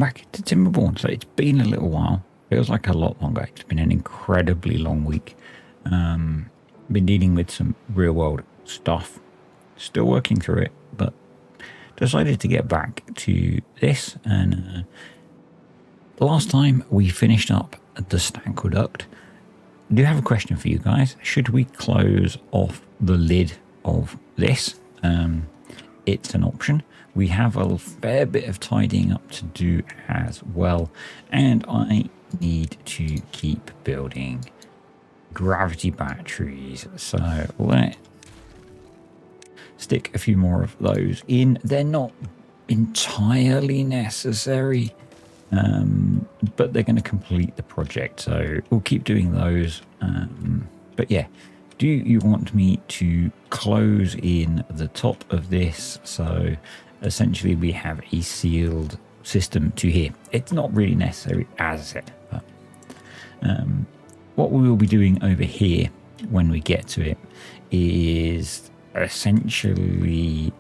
welcome back to Timberborn. So it's been a little while. Feels like a lot longer. It's been an incredibly long week. Been dealing with some real world stuff. Still working through it, but decided to get back to this. And last time we finished up the aqueduct. I do have a question for you guys. Should we close off the lid of this? It's an option. We have a fair bit of tidying up to do as well, and I need to keep building gravity batteries, so let's stick a few more of those in. They're not entirely necessary, but they're going to complete the project, so we'll keep doing those. But yeah, do you want me to close in the top of this? So essentially we have a sealed system to here. It's not really necessary, as I said, but what we will be doing over here when we get to it is essentially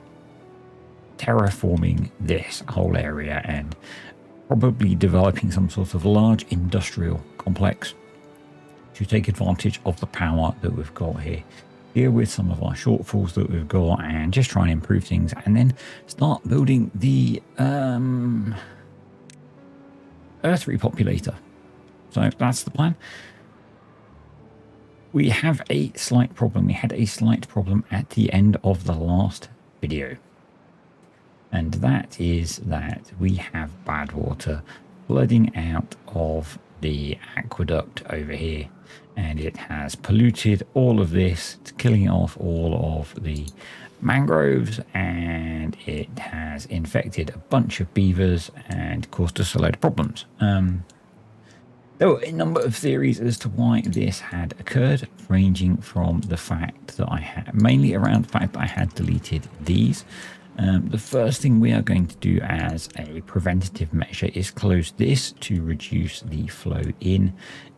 terraforming this whole area and probably developing some sort of large industrial complex to take advantage of the power that we've got here, deal with some of our shortfalls that we've got, and just try and improve things, and then start building the Earth repopulator. So that's the plan. We have a slight problem. We had a slight problem at the end of the last video, and that is that we have bad water flooding out of the aqueduct over here, and it has polluted all of this. It's killing off all of the mangroves, and it has infected a bunch of beavers and caused us a load of problems. There were a number of theories as to why this had occurred, ranging from the fact that I had, mainly around the fact that I had deleted these. The first thing we are going to do as a preventative measure is close this to reduce the flow in.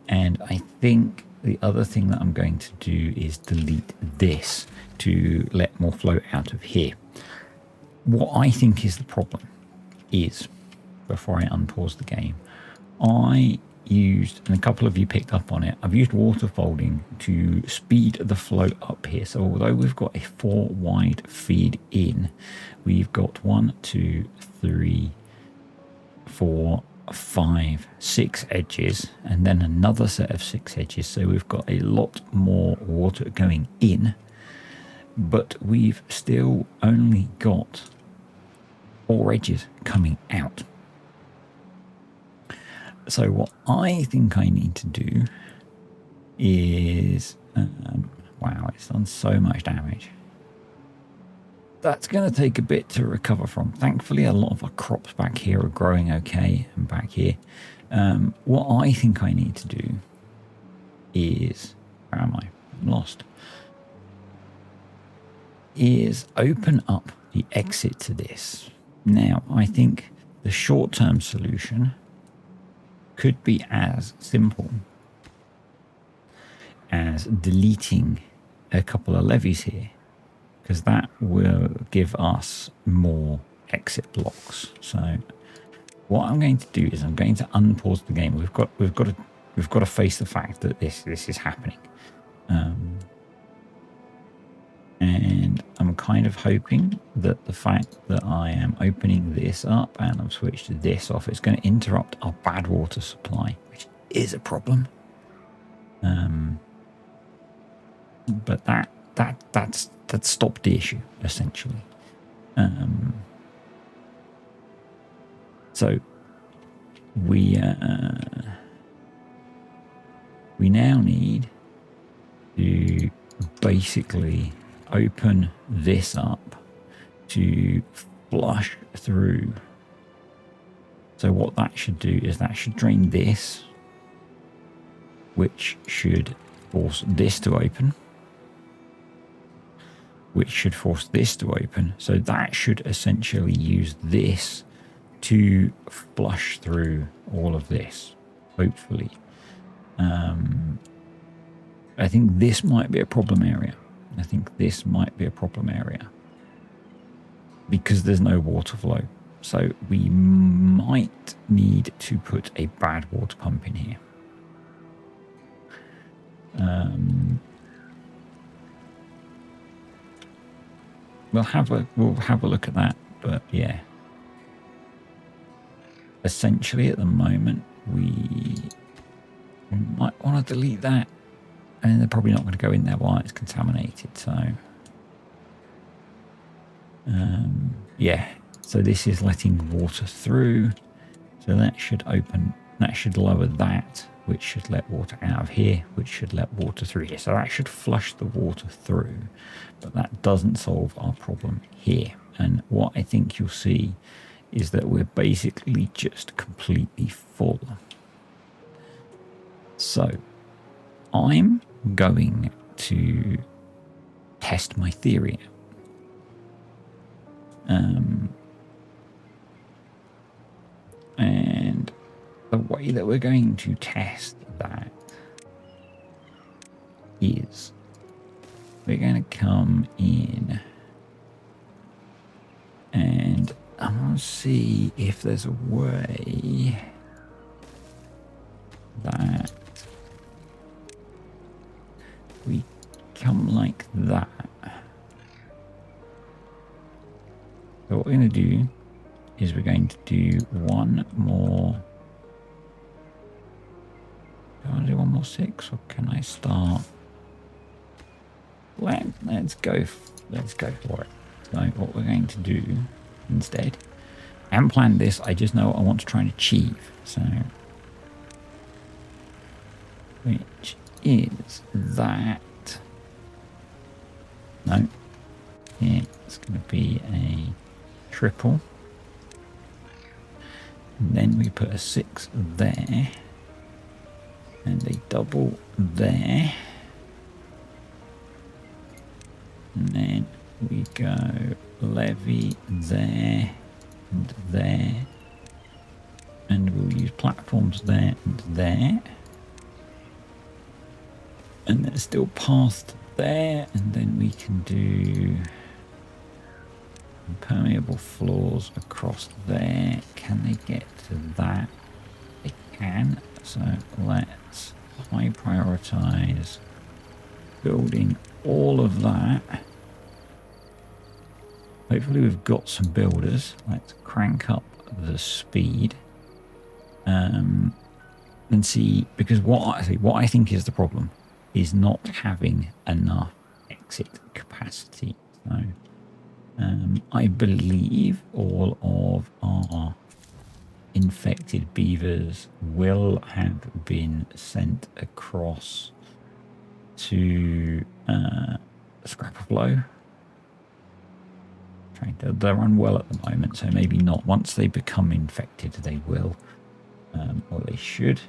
And I think the other thing that I'm going to do is delete this to let more flow out of here. What I think is the problem is, before I unpause the game, I used, and a couple of you picked up on it, I've used water folding to speed the flow up here. So although we've got a 4 wide feed in, we've got 1, 2, 3, 4, 5, 6 edges, and then another set of 6 edges. So we've got a lot more water going in, but we've still only got 4 edges coming out. So what I think I need to do is, wow, it's done so much damage. That's going to take a bit to recover from. Thankfully, a lot of our crops back here are growing okay, and back here. What I think I need to do is, where am I? I'm lost. Is open up the exit to this. Now, I think the short-term solution could be as simple as deleting a couple of levees here, because that will give us more exit blocks. So what I'm going to do is I'm going to unpause the game. We've got to face the fact that this is happening, and I'm kind of hoping that the fact that I am opening this up and I've switched this off, it's going to interrupt our bad water supply, which is a problem. But that's stopped the issue essentially. So we now need to basically open this up to flush through. So what that should do is that should drain this, which should force this to open, which should force this to open. So that should essentially use this to flush through all of this, hopefully. I think this might be a problem area. I think this might be a problem area because there's no water flow. So we might need to put a bad water pump in here. We'll have a look at that, but yeah. Essentially, at the moment, we might want to delete that, and they're probably not going to go in there while it's contaminated. So, yeah. So this is letting water through. So that should open. That should lower that, which should let water out of here, which should let water through here. So that should flush the water through, but that doesn't solve our problem here. And what I think you'll see is that we're basically just completely full. So I'm going to test my theory out. And the way that we're going to test that is we're going to come in and I'm going to see if there's a way that we come like that. So what we're going to do is we're going to do one more. Do I want to do one more 6 or can I start? Let's go for it. So what we're going to do instead, I haven't planned this, I just know what I want to try and achieve. So, which is that, no, it's going to be a triple. And then we put a 6 there. And a double there. And then we go levee there and there. And we'll use platforms there and there. And there's still path there. And then we can do impermeable floors across there. Can they get to that? They can. So let's high prioritize building all of that. Hopefully we've got some builders. Let's crank up the speed and see, because what I think is the problem is not having enough exit capacity. So I believe all of our infected beavers will have been sent across to Scrap of Low. They're unwell at the moment, so maybe not. Once they become infected, they will, or they should.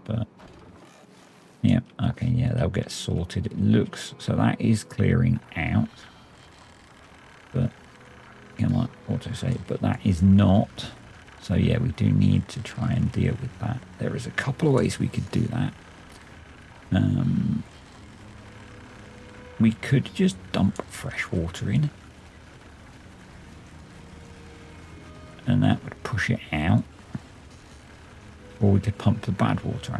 But yeah, okay, yeah, they'll get sorted. It looks so that is clearing out. But you might auto save, but that is not. So yeah, we do need to try and deal with that. There is a couple of ways we could do that. We could just dump fresh water in. And that would push it out. Or we could pump the bad water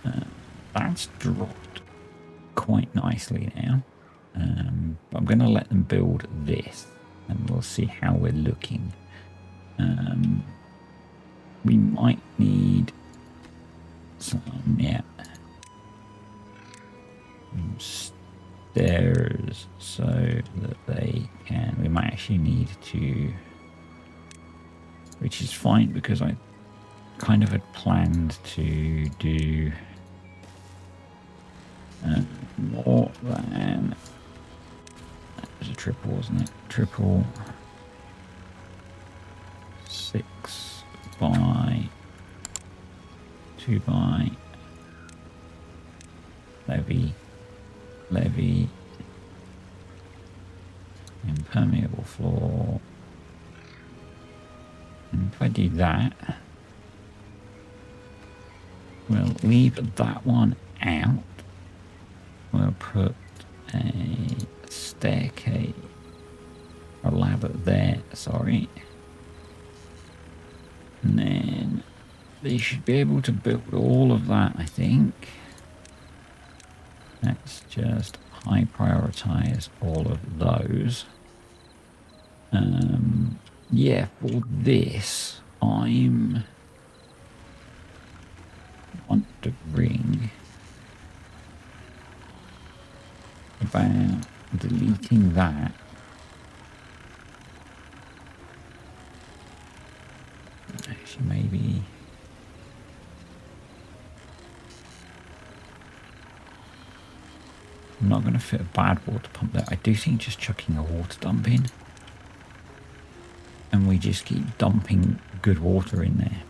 out. That's dropped quite nicely now. But I'm going to let them build this. And we'll see how we're looking. We might need some, yeah, stairs so that they can. We might actually need to, which is fine because I kind of had planned to do more than. That was a triple, wasn't it? Triple 6 by 2 by levee, impermeable floor. And if I do that, we'll leave that one out. We'll put a staircase, a ladder there, sorry. And then they should be able to build all of that, I think. Let's just high prioritize all of those. Yeah, for this, I'm wondering about deleting that. Actually, maybe I'm not going to fit a bad water pump there. I do think just chucking a water dump in, and we just keep dumping good water in there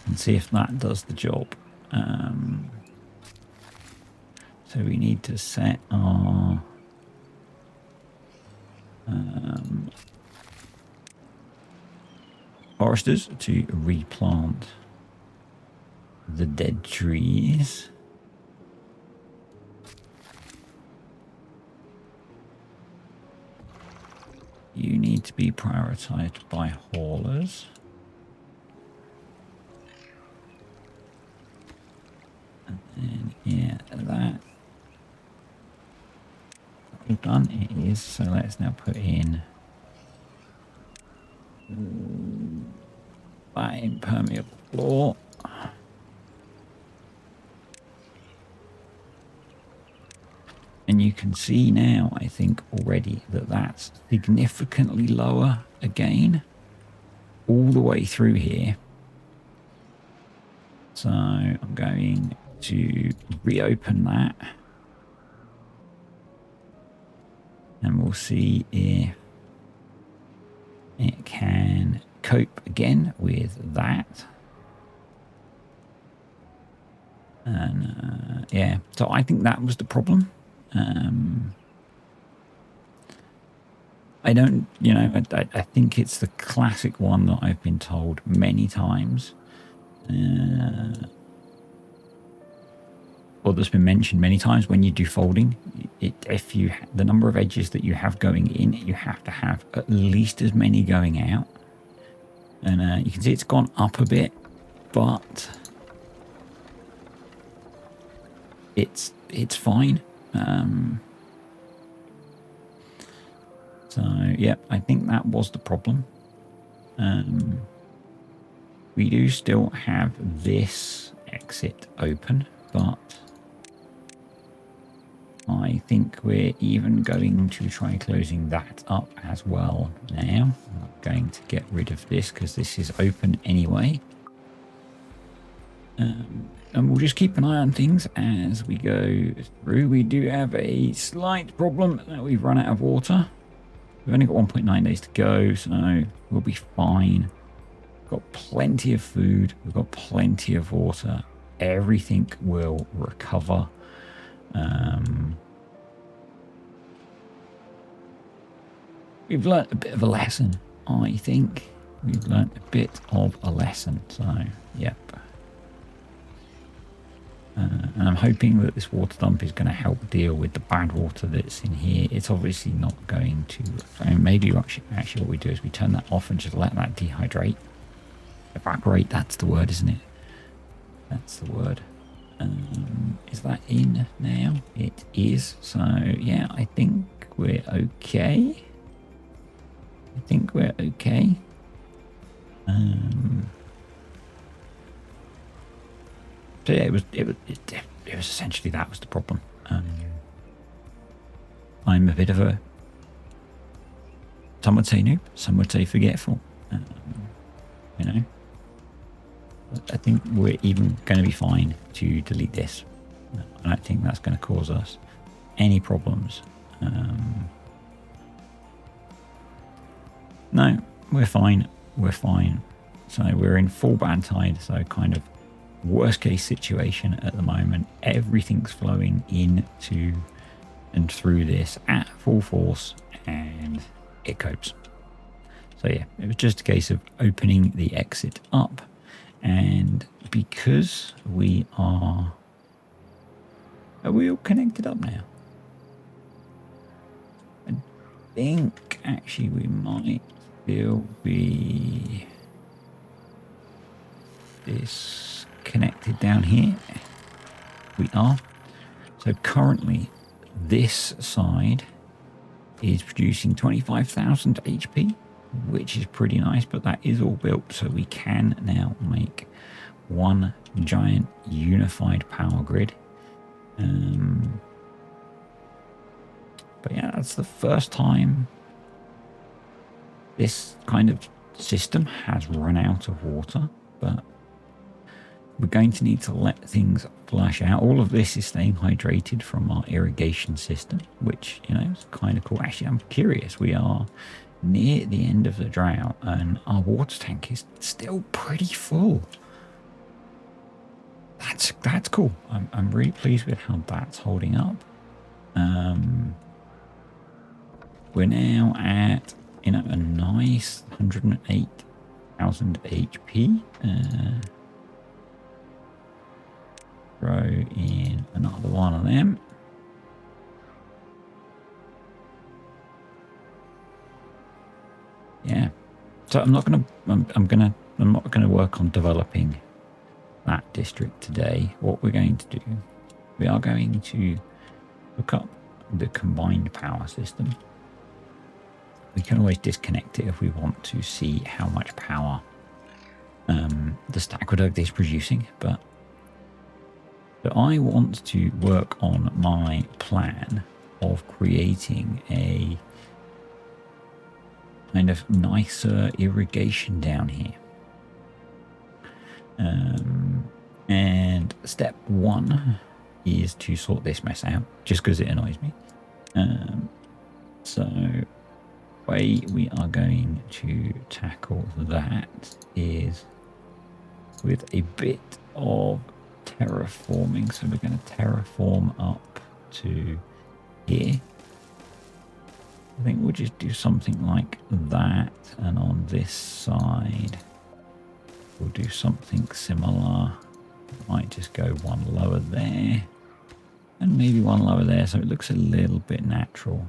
and see if that does the job. So we need to set our foresters to replant the dead trees. You need to be prioritized by haulers. And then, yeah, that. All done, it is. So let's now put in that impermeable floor. And you can see now, I think, already that that's significantly lower again, all the way through here. So I'm going to reopen that. And we'll see if it can cope again with that. And yeah, so I think that was the problem. I don't, I think it's the classic one that I've been told many times. Or that's been mentioned many times when you do folding. The number of edges that you have going in, you have to have at least as many going out. And you can see it's gone up a bit, but it's fine. So yeah, I think that was the problem. We do still have this exit open, but I think we're even going to try closing that up as well now. I'm going to get rid of this because this is open anyway. And we'll just keep an eye on things as we go through. We do have a slight problem that we've run out of water. We've only got 1.9 days to go, so we'll be fine. We've got plenty of food. We've got plenty of water. Everything will recover. We've learnt a bit of a lesson, I think. We've learnt a bit of a lesson, so yep. And I'm hoping that this water dump is going to help deal with the bad water that's in here. It's obviously not going to... maybe actually what we do is we turn that off and just let that dehydrate. Evaporate, that's the word, isn't it? That's the word. Is that in now? It is. So, yeah, I think we're okay. So yeah, it was essentially that was the problem. I'm a bit of a, some would say noob, some would say forgetful. I think we're even going to be fine to delete this. I don't think that's going to cause us any problems. No, we're fine. So we're in full bad tide, so kind of worst case situation at the moment. Everything's flowing into and through this at full force, and it copes. So yeah, it was just a case of opening the exit up, and because are we all connected up now? think actually we might still be disconnected down here. We are. So currently this side is producing 25,000 HP, which is pretty nice, but that is all built, so we can now make one giant unified power grid. But yeah, that's the first time this kind of system has run out of water, but we're going to need to let things flush out. All of this is staying hydrated from our irrigation system, which, you know, is kind of cool. Actually, I'm curious. We are near the end of the drought and our water tank is still pretty full. That's cool. I'm really pleased with how that's holding up. We're now at, you know, a nice 108,000 HP. Throw in another one of them. Yeah. So I'm not gonna work on developing that district today. What we're going to do, we are going to hook up the combined power system. We can always disconnect it if we want to see how much power the aqueduct is producing, but I want to work on my plan of creating a kind of nicer irrigation down here. And step one is to sort this mess out, just because it annoys me. So the way we are going to tackle that is with a bit of terraforming. So we're going to terraform up to here. I think we'll just do something like that, and on this side we'll do something similar. Might just go one lower there and maybe one lower there, so it looks a little bit natural.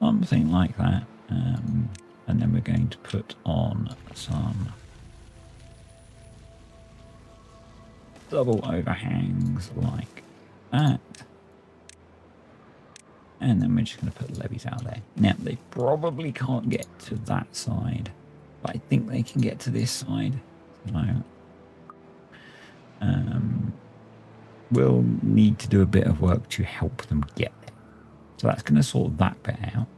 Something like that. And then we're going to put on some double overhangs like that. And then we're just going to put levees out there. Now, they probably can't get to that side, but I think they can get to this side. So, we'll need to do a bit of work to help them get there. So that's going to sort that bit out.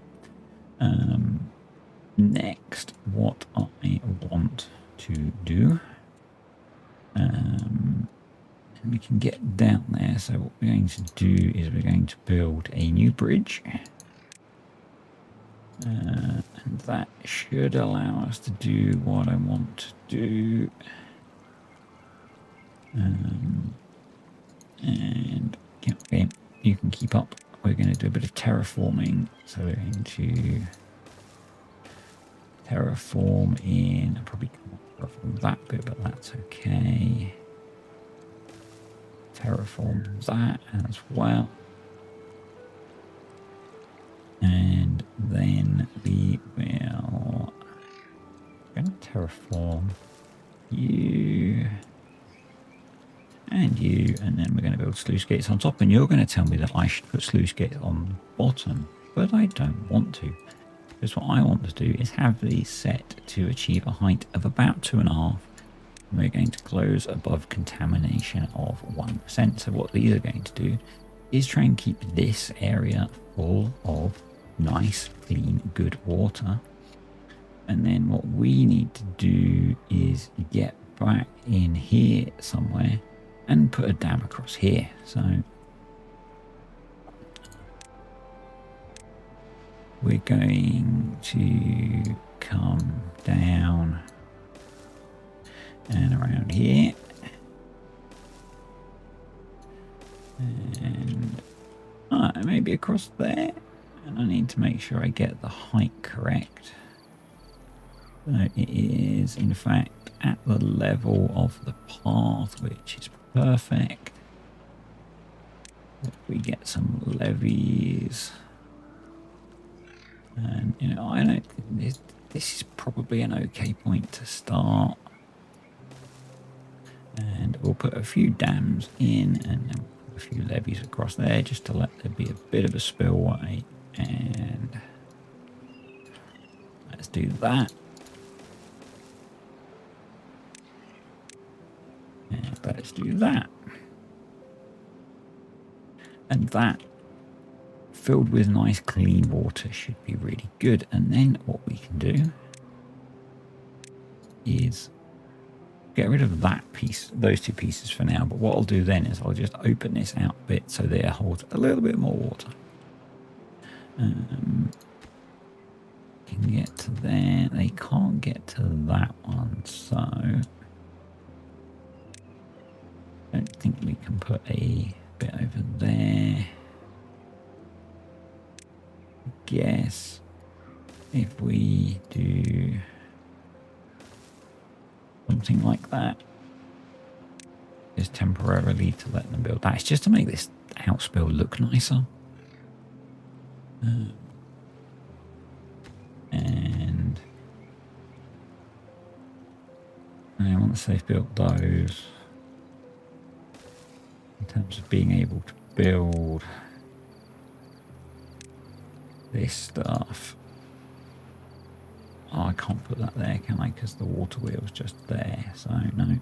Next, what I want to do, we can get down there. So what we're going to do is we're going to build a new bridge. And that should allow us to do what I want to do. And okay, you can keep up. We're going to do a bit of terraforming. So we're going to terraform in, probably terraform that bit, but that's okay. Terraform that as well. And then we will terraform you and you, and then we're going to build sluice gates on top, and you're going to tell me that I should put sluice gates on the bottom, but I don't want to, because what I want to do is have these set to achieve a height of about 2.5. We're going to close above contamination of 1%. So what these are going to do is try and keep this area full of nice, clean, good water. And then what we need to do is get back in here somewhere and put a dam across here. So we're going to come down and around here, and maybe across there, and I need to make sure I get the height correct. So it is in fact at the level of the path, which is perfect. If we get some levies. And, you know, I don't think this is probably an okay point to start. And we'll put a few dams in and then a few levees across there just to let there be a bit of a spillway. And let's do that. And let's do that. And that, filled with nice clean water, should be really good. And then what we can do is get rid of that piece, those two pieces for now. But what I'll do then is I'll just open this out a bit so there holds a little bit more water. Can get to there. They can't get to that one, so I don't think we can put a bit over there. I guess if we do something like that, just temporarily to let them build that. It's just to make this outspill look nicer. And once they've built those, in terms of being able to build this stuff, I can't put that there, can I? Because the water wheel's just there. So no.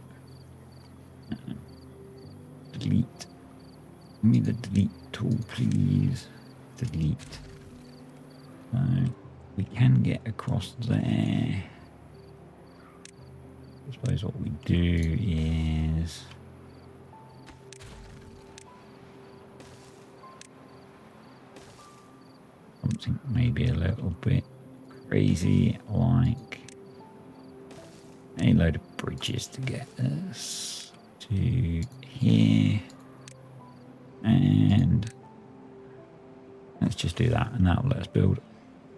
Delete. Give me the delete tool, please. Delete. So we can get across there. I suppose what we do is something maybe a little bit crazy, like a load of bridges to get us to here. And let's just do that, and that'll let us build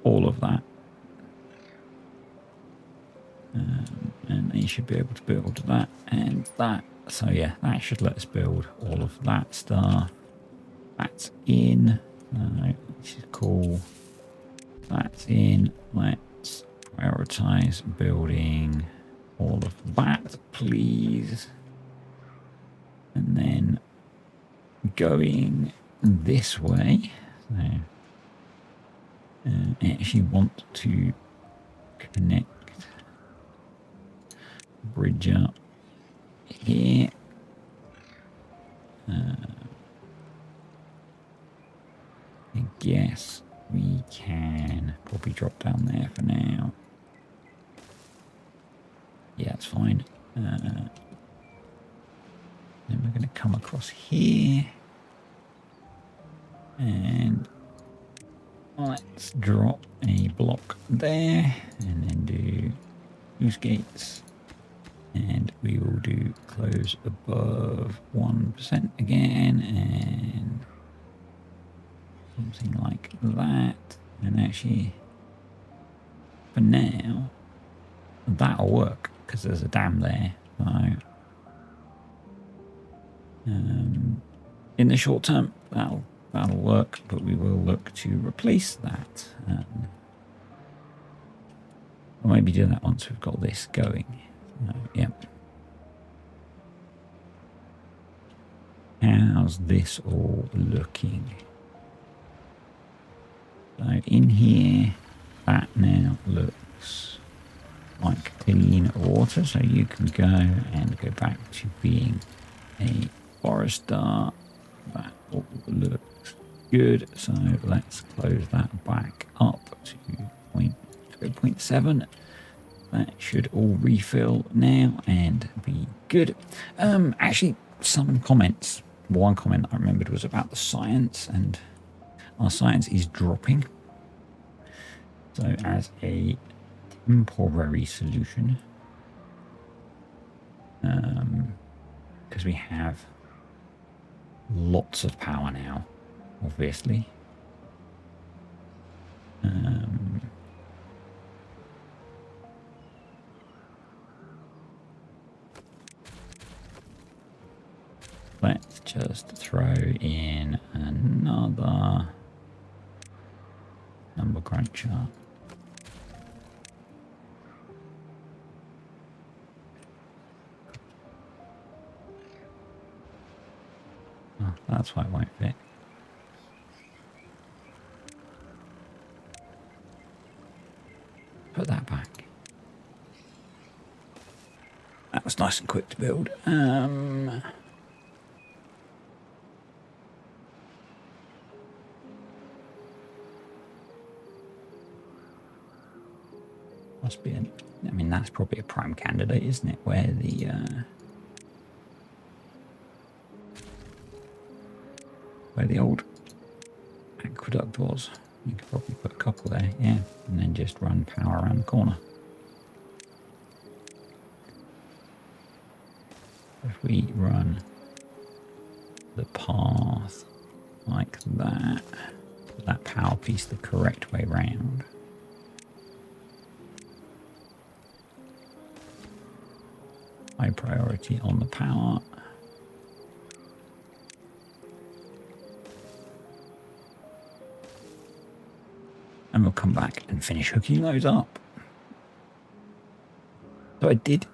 all of that. And you should be able to build that and that. So yeah, that should let us build all of that stuff. That's in. Which is cool. That's in. Let's prioritize building all of that, please. And then going this way. So I actually want to connect bridge up here. I guess we can probably drop down there for now. Yeah, it's fine. Then we're going to come across here. And let's drop a block there. And then do sluice gates. And we will do close above 1% again. And something like that. And actually, for now, that'll work because there's a dam there. So, in the short term, that'll work, but we will look to replace that. Or maybe do that once we've got this going. Yeah. How's this all looking? So in here, that now looks like clean water. So you can go and go back to being a forester. That all looks good. So let's close that back up to 0.7. That should all refill now and be good. Actually, some comments. One comment I remembered was about the science, and our science is dropping. So as a temporary solution, because we have lots of power now, obviously. Let's just throw in cruncher. Oh, that's why it won't fit. Put that back. That was nice and quick to build. Must be an, I mean, that's probably a prime candidate, isn't it? Where the old aqueduct was. You could probably put a couple there, yeah, and then just run power around the corner. If we run the path like that, put that power piece the correct way round. High priority on the power. And we'll come back and finish hooking those up. So I did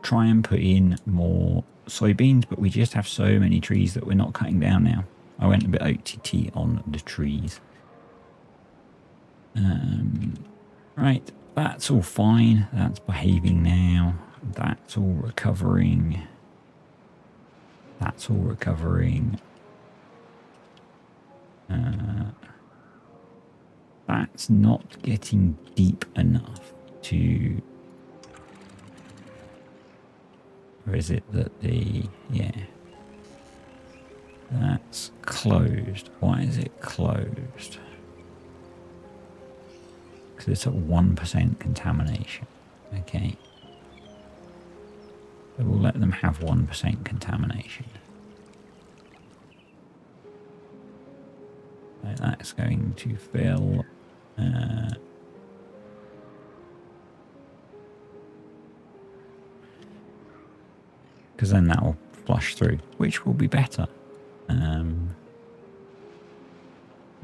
try and put in more soybeans, but we just have so many trees that we're not cutting down now. I went a bit OTT on the trees. Right, that's all fine. That's behaving now. That's all recovering. That's all recovering. That's not getting deep enough to... Or is it that the... Yeah. That's closed. Why is it closed? Because it's at 1% contamination. Okay. So we'll let them have 1% contamination. So that's going to fill... because then that will flush through, which will be better.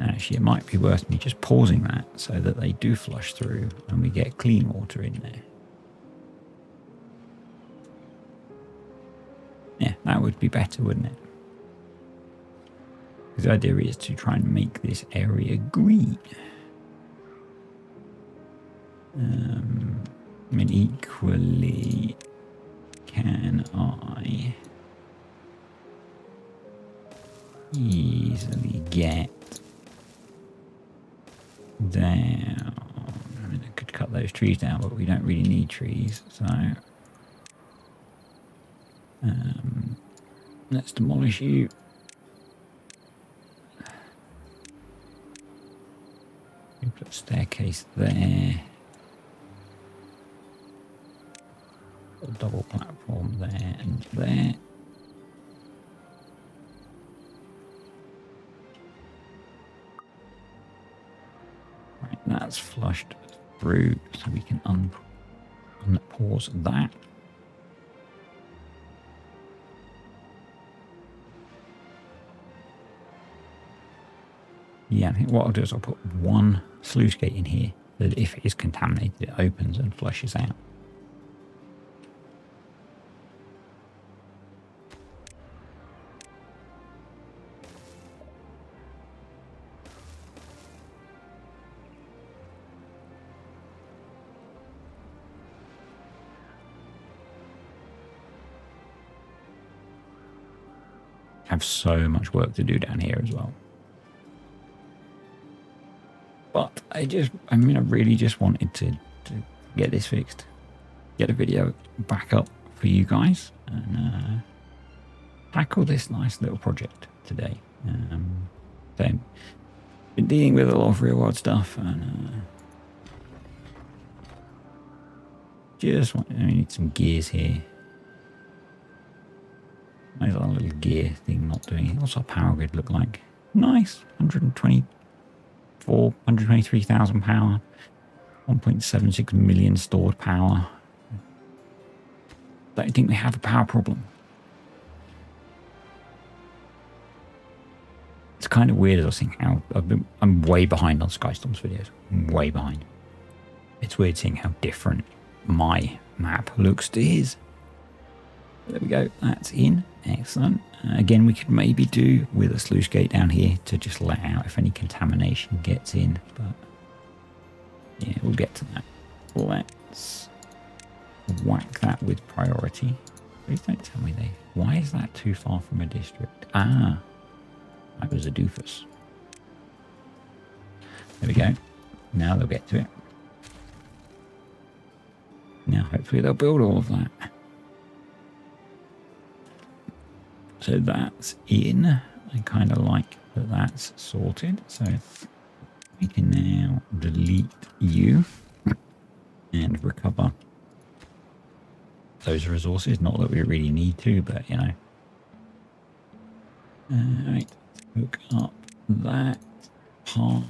Actually, it might be worth me just pausing that so that they do flush through and we get clean water in there. Yeah, that would be better, wouldn't it? Because the idea is to try and make this area green. I mean, equally, can I easily get down? I mean, I could cut those trees down, but we don't really need trees, so let's demolish you. We put a staircase there. A double platform there and there. Right, that's flushed through, so we can unpause that. Yeah, I think what I'll do is I'll put one sluice gate in here that if it is contaminated, it opens and flushes out. Have so much work to do down here as well. But I really just wanted to get this fixed, get a video back up for you guys, and tackle this nice little project today. So, been dealing with a lot of real world stuff, and I need some gears here. There's a little gear thing not doing it. What's our power grid look like? Nice, 123,000 power, 1.76 million stored power. Don't think we have a power problem. It's kind of weird as I was seeing how I'm way behind on Skystorm's videos. I'm way behind. It's weird seeing how different my map looks to his. There we go. That's in. Excellent. Again, we could maybe do with a sluice gate down here to just let out if any contamination gets in. But yeah, we'll get to that. Let's whack that with priority. Please don't tell me they... Why is that too far from a district? Ah, that was a doofus. There we go. Now they'll get to it. Now hopefully they'll build all of that. So that's in. I kind of like that that's sorted. So we can now delete you and recover those resources. Not that we really need to, but you know. Right, hook up that part.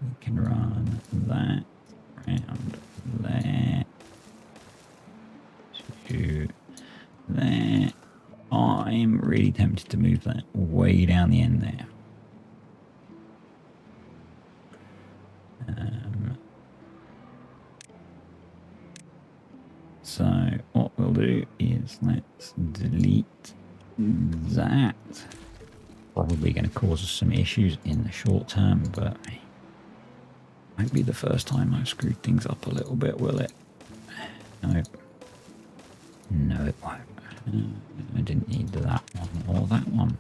We can run that around there to there. I'm really tempted to move that way down the end there. So what we'll do is let's delete that. Probably going to cause us some issues in the short term, but might be the first time I've screwed things up a little bit, will it? No. No, it won't. I didn't need that one or that one.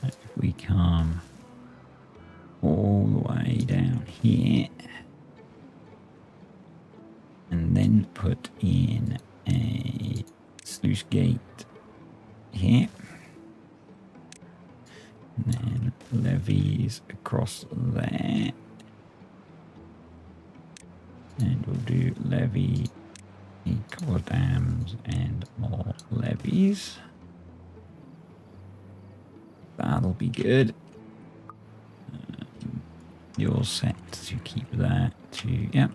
If we come all the way down here and then put in a sluice gate here, and then levees across there, and we'll do levee, a couple of dams and more levees. That'll be good. You're set to keep that to, yep.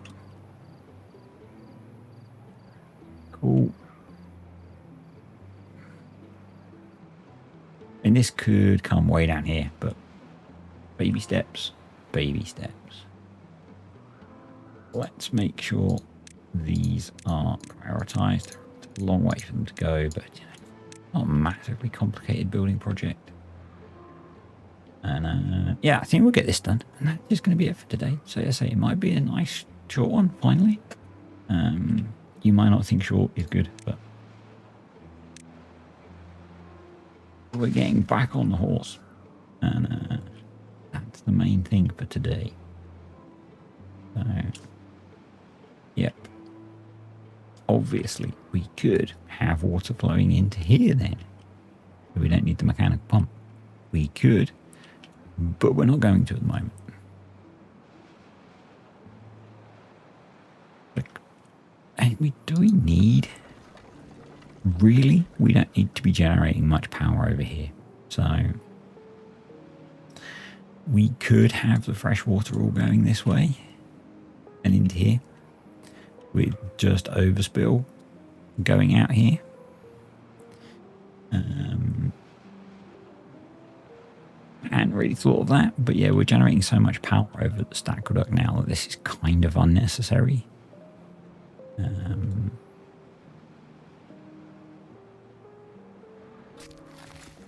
Cool. And this could come way down here, but baby steps, baby steps. Let's make sure these are prioritized. It's a long way for them to go, but you know, not a massively complicated building project. And yeah, I think we'll get this done. And that's just going to be it for today. So I say it might be a nice short one, finally. You might not think short is good, but we're getting back on the horse. And that's the main thing for today. So, yep. Obviously, we could have water flowing into here then. We don't need the mechanical pump. We could, but we're not going to at the moment. Do we need... Really? We don't need to be generating much power over here. So we could have the fresh water all going this way and into here with just overspill going out here. Hadn't really thought of that, but yeah, we're generating so much power over the stack aqueduct now that this is kind of unnecessary.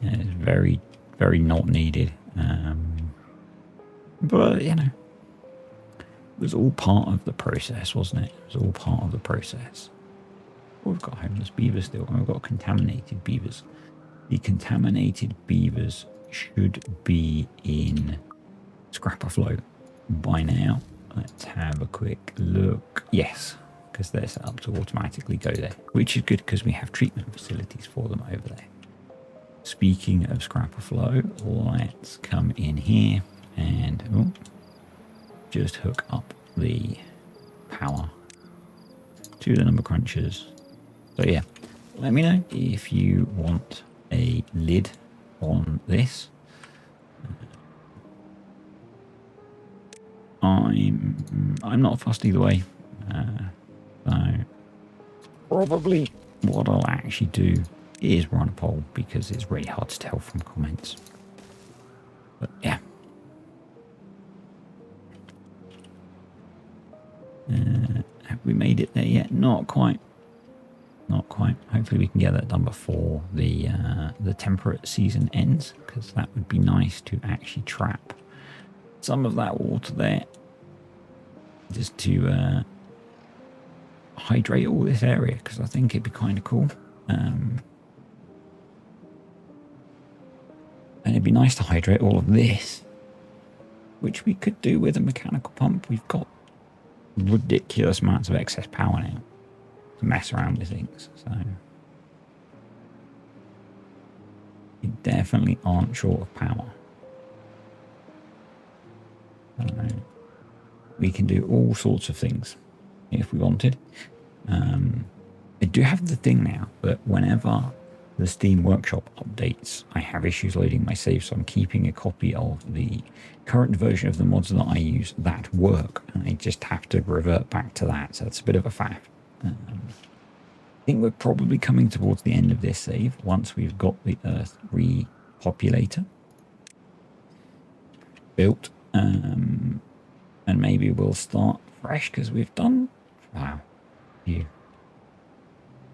Yeah, it's very, very not needed. But, you know, it was all part of the process, wasn't it? It was all part of the process. Oh, we've got homeless beavers still, and we've got contaminated beavers. The contaminated beavers should be in scrapper flow by now. Let's have a quick look. Yes, because they're set up to automatically go there, which is good because we have treatment facilities for them over there. Speaking of scrapper flow, let's come in here and just hook up the power to the number crunchers. So yeah, let me know if you want a lid on this. I'm not fussed either way. So probably what I'll actually do is run a poll because it's really hard to tell from comments. But yeah. Have we made it there yet? Not quite. Not quite. Hopefully we can get that done before the temperate season ends, because that would be nice to actually trap some of that water there, just to hydrate all this area, because I think it'd be kind of cool. And it'd be nice to hydrate all of this, which we could do with a mechanical pump. We've got ridiculous amounts of excess power now to mess around with things, so we definitely aren't short of power. We can do all sorts of things if we wanted. I do have the thing now that whenever the Steam Workshop updates, I have issues loading my save, so I'm keeping a copy of the current version of the mods that I use that work, and I just have to revert back to that, so it's a bit of a faff. I think we're probably coming towards the end of this save once we've got the Earth repopulator built, and maybe we'll start fresh because we've done, wow, view,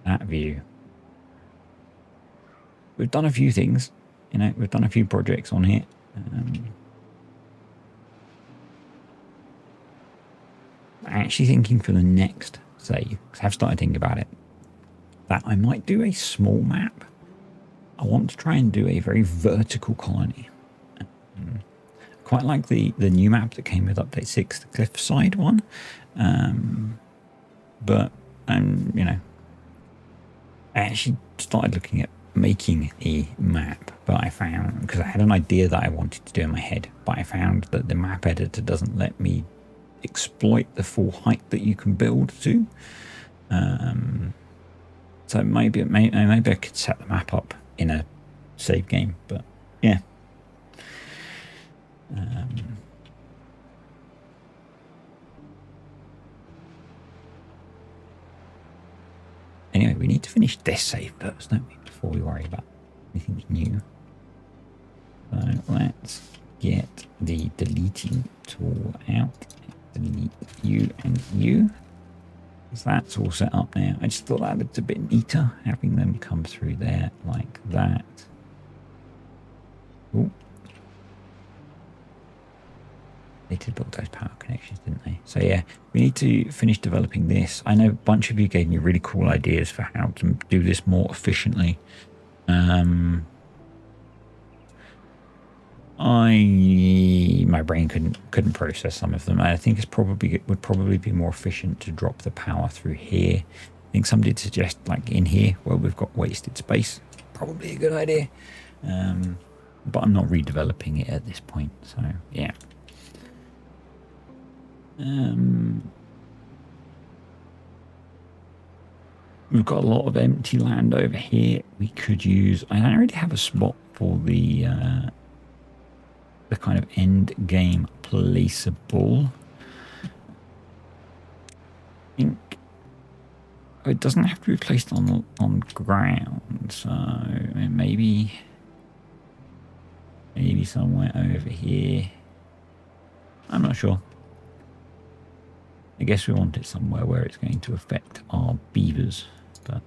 that view. We've done a few things, you know, we've done a few projects on here. Actually thinking for the next save, because I've started thinking about it, that I might do a small map. I want to try and do a very vertical colony. Quite like the new map that came with update 6, the cliffside one. But you know, I actually started looking at making a map, but I found, because I had an idea that I wanted to do in my head, but I found that the map editor doesn't let me exploit the full height that you can build to. So maybe I could set the map up in a save game, but yeah. Anyway, we need to finish this save first, don't we, before we worry about anything new. So let's get the deleting tool out. Delete you and you. That's all set up now. I just thought that looked a bit neater, having them come through there like that. Ooh. They did build those power connections, didn't they? So yeah, we need to finish developing this. I know a bunch of you gave me really cool ideas for how to do this more efficiently. My brain couldn't process some of them. I think it would probably be more efficient to drop the power through here. I think some did suggest like in here where we've got wasted space. Probably a good idea. But I'm not redeveloping it at this point. So yeah. We've got a lot of empty land over here. We could use. I don't already have a spot for the kind of end game placeable. I think it doesn't have to be placed on ground, so maybe somewhere over here. I'm not sure. I guess we want it somewhere where it's going to affect our beavers, but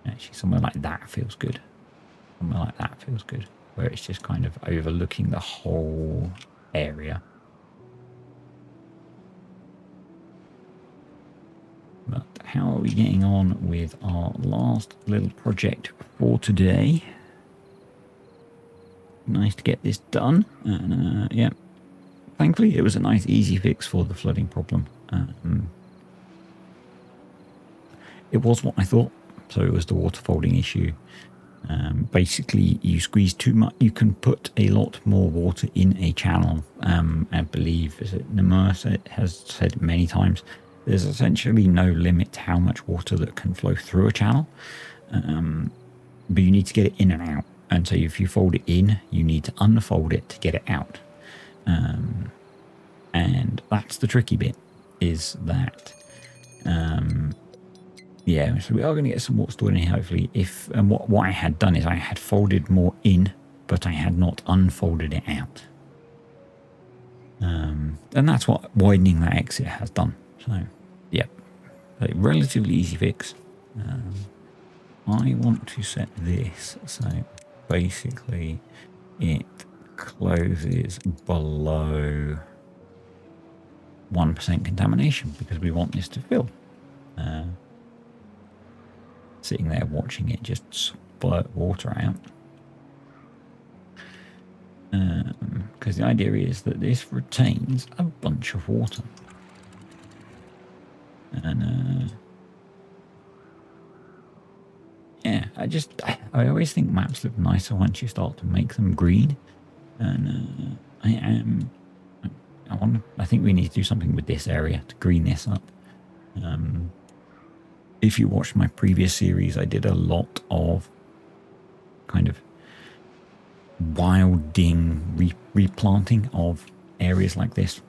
actually somewhere like that feels good. Somewhere like that feels good, where it's just kind of overlooking the whole area. But how are we getting on with our last little project for today? Nice to get this done, and yeah. Thankfully, it was a nice, easy fix for the flooding problem. It was what I thought. So it was the water folding issue. Basically, you squeeze too much. You can put a lot more water in a channel. I believe, is it Namur has said many times, there's essentially no limit to how much water that can flow through a channel. But you need to get it in and out. And so if you fold it in, you need to unfold it to get it out. And that's the tricky bit, is that, yeah, so we are going to get some water stored in here, hopefully. And what I had done is I had folded more in, but I had not unfolded it out. And that's what widening that exit has done. So, yeah, a relatively easy fix. I want to set this so basically it closes below 1% contamination, because we want this to fill. Sitting there watching it just splurt water out. Because the idea is that this retains a bunch of water. And yeah, I always think maps look nicer once you start to make them green. And I think we need to do something with this area to green this up. If you watched my previous series, I did a lot of kind of wilding replanting of areas like this.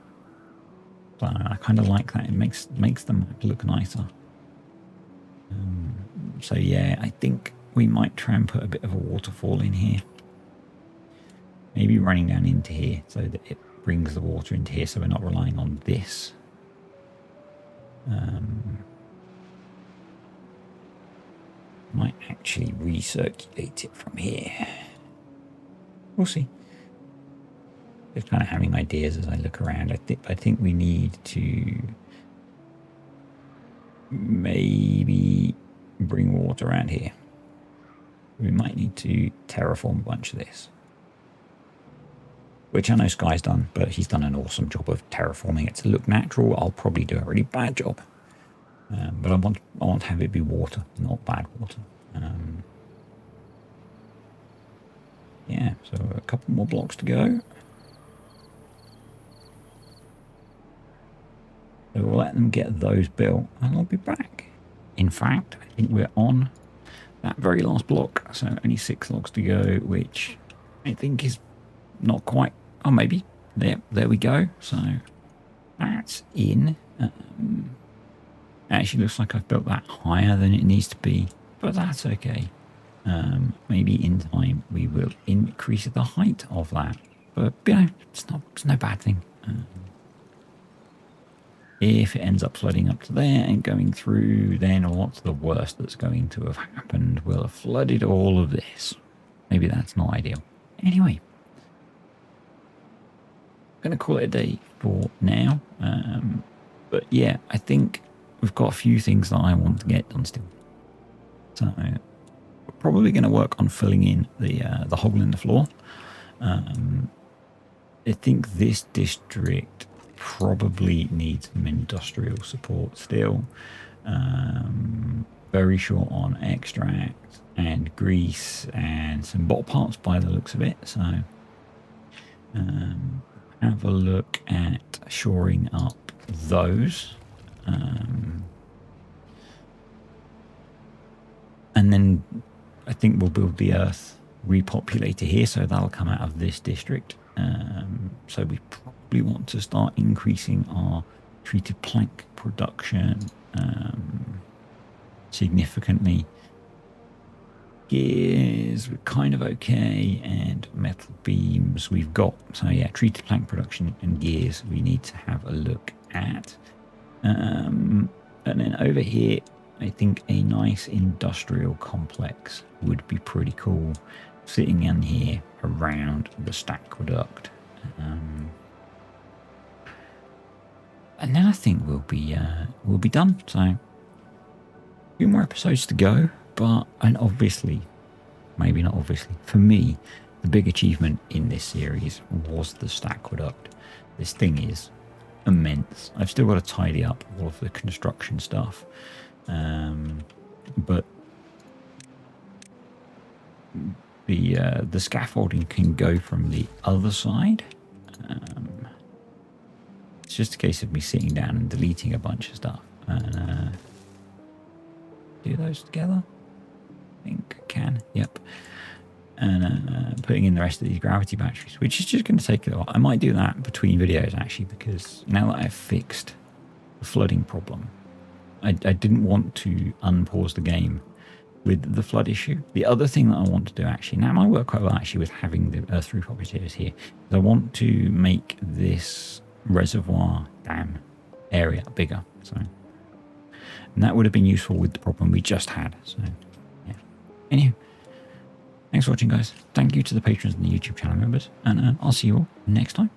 So I kind of like that. It makes the map look nicer. So yeah, I think we might try and put a bit of a waterfall in here. Maybe running down into here so that it brings the water into here, so we're not relying on this. Might actually recirculate it from here. We'll see. Just kind of having ideas as I look around. I think we need to maybe bring water around here. We might need to terraform a bunch of this, which I know Sky's done, but he's done an awesome job of terraforming it to look natural. I'll probably do a really bad job, but I want to have it be water, not bad water. Yeah, so a couple more blocks to go. So we'll let them get those built and I'll be back. In fact, I think we're on that very last block, so only 6 blocks to go, which I think is not quite, oh maybe, there we go. So that's in. Actually looks like I've built that higher than it needs to be, but that's okay. Maybe in time we will increase the height of that, but you know, it's no bad thing. If it ends up flooding up to there and going through, then what's the worst that's going to have happened? We'll have flooded all of this. Maybe that's not ideal. Anyway, I'm going to call it a day for now. But yeah, I think we've got a few things that I want to get done still. So we're probably going to work on filling in the hole in the floor. I think this district probably needs some industrial support still. Very short on extract and grease and some bottle parts by the looks of it. So have a look at shoring up those. And then I think we'll build the earth repopulator here, so that'll come out of this district. So we probably want to start increasing our treated plank production significantly. Gears, we're kind of okay, and metal beams we've got. So yeah, treated plank production and gears we need to have a look at. And then over here, I think a nice industrial complex would be pretty cool, sitting in here around the Stackqueduct. And then I think we'll be done. So a few more episodes to go, and obviously, maybe not obviously, for me, the big achievement in this series was the Stackqueduct. This thing is immense. I've still got to tidy up all of the construction stuff, but the scaffolding can go from the other side. It's just a case of me sitting down and deleting a bunch of stuff and do those together. I think I can. Yep. and putting in the rest of these gravity batteries, which is just going to take a while. I might do that between videos actually, because now that I've fixed the flooding problem, I didn't want to unpause the game with the flood issue. The other thing that I want to do actually, now it might work quite well actually with having the earth roof operators here, is I want to make this reservoir dam area bigger. So, and that would have been useful with the problem we just had. So, yeah. Anyway, thanks for watching, guys. Thank you to the patrons and the YouTube channel members, and I'll see you all next time.